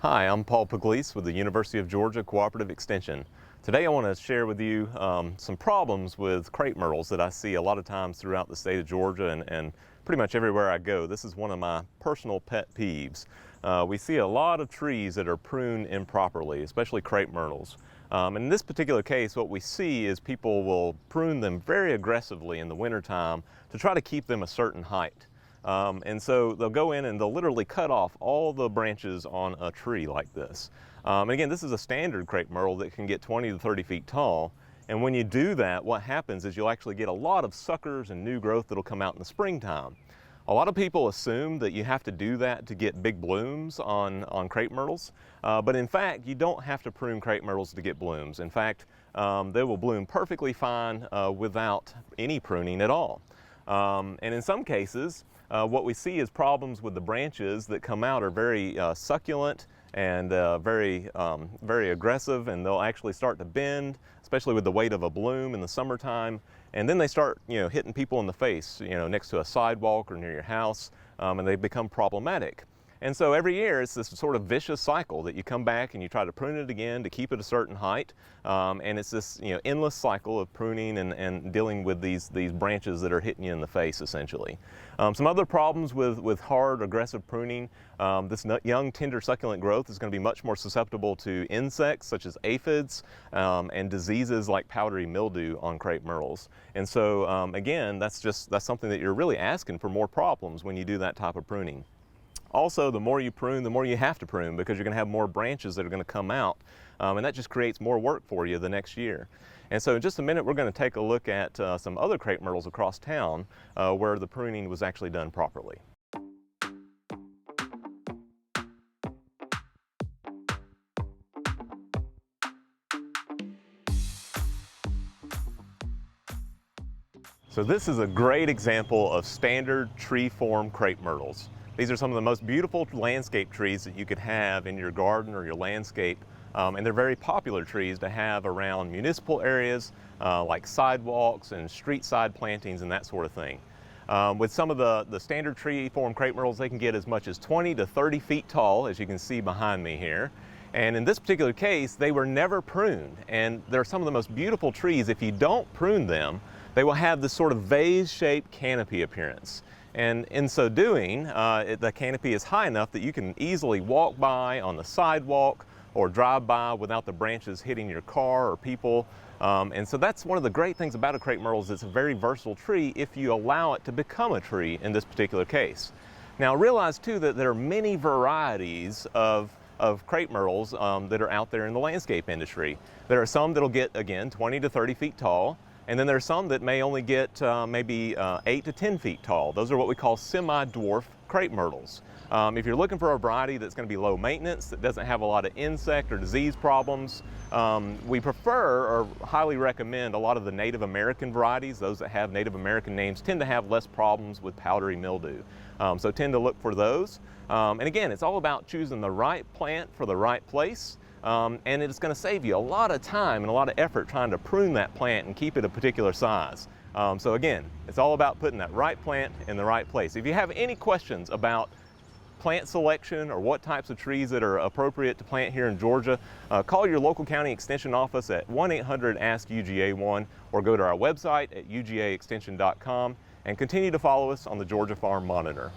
Hi, I'm Paul Pugliese with the University of Georgia Cooperative Extension. Today I want to share with you some problems with crepe myrtles that I see a lot of times throughout the state of Georgia and pretty much everywhere I go. This is one of my personal pet peeves. We see a lot of trees that are pruned improperly, especially crepe myrtles. In this particular case, what we see is people will prune them very aggressively in the wintertime to try to keep them a certain height. And so they'll go in and they'll literally cut off all the branches on a tree like this. And again, this is a standard crepe myrtle that can get 20 to 30 feet tall. And when you do that, what happens is you'll actually get a lot of suckers and new growth that'll come out in the springtime. A lot of people assume that you have to do that to get big blooms on crepe myrtles, but in fact, you don't have to prune crepe myrtles to get blooms. In fact, they will bloom perfectly fine without any pruning at all. And in some cases, what we see is problems with the branches that come out are very succulent and very aggressive, and they'll actually start to bend, especially with the weight of a bloom in the summertime. And then they start, hitting people in the face, next to a sidewalk or near your house, and they become problematic. And so every year it's this sort of vicious cycle that you come back and you try to prune it again to keep it a certain height. And it's this endless cycle of pruning and dealing with these branches that are hitting you in the face essentially. Some other problems with hard aggressive pruning, this young tender succulent growth is going to be much more susceptible to insects such as aphids and diseases like powdery mildew on crepe myrtles. And so again, that's something that you're really asking for more problems when you do that type of pruning. Also, the more you prune, the more you have to prune because you're going to have more branches that are going to come out, and that just creates more work for you the next year. And so in just a minute, we're going to take a look at some other crepe myrtles across town where the pruning was actually done properly. So this is a great example of standard tree form crepe myrtles. These are some of the most beautiful landscape trees that you could have in your garden or your landscape, and they're very popular trees to have around municipal areas like sidewalks and street side plantings and that sort of thing. With some of the standard tree form crepe myrtles, they can get as much as 20 to 30 feet tall, as you can see behind me here. And in this particular case, they were never pruned, and they're some of the most beautiful trees. If you don't prune them, they will have this sort of vase-shaped canopy appearance. And in so doing, the canopy is high enough that you can easily walk by on the sidewalk or drive by without the branches hitting your car or people. And so that's one of the great things about a crepe myrtle is it's a very versatile tree if you allow it to become a tree in this particular case. Now realize too that there are many varieties of crepe myrtles that are out there in the landscape industry. There are some that'll get, again, 20 to 30 feet tall. And then there are some that may only get maybe 8 to 10 feet tall. Those are what we call semi-dwarf crepe myrtles. If you're looking for a variety that's going to be low maintenance, that doesn't have a lot of insect or disease problems, we prefer or highly recommend a lot of the Native American varieties. Those that have Native American names tend to have less problems with powdery mildew. So tend to look for those. And again, it's all about choosing the right plant for the right place. And it's going to save you a lot of time and a lot of effort trying to prune that plant and keep it a particular size. So again, it's all about putting that right plant in the right place. If you have any questions about plant selection or what types of trees that are appropriate to plant here in Georgia, call your local county extension office at 1-800-ASK-UGA1 or go to our website at ugaextension.com and continue to follow us on the Georgia Farm Monitor.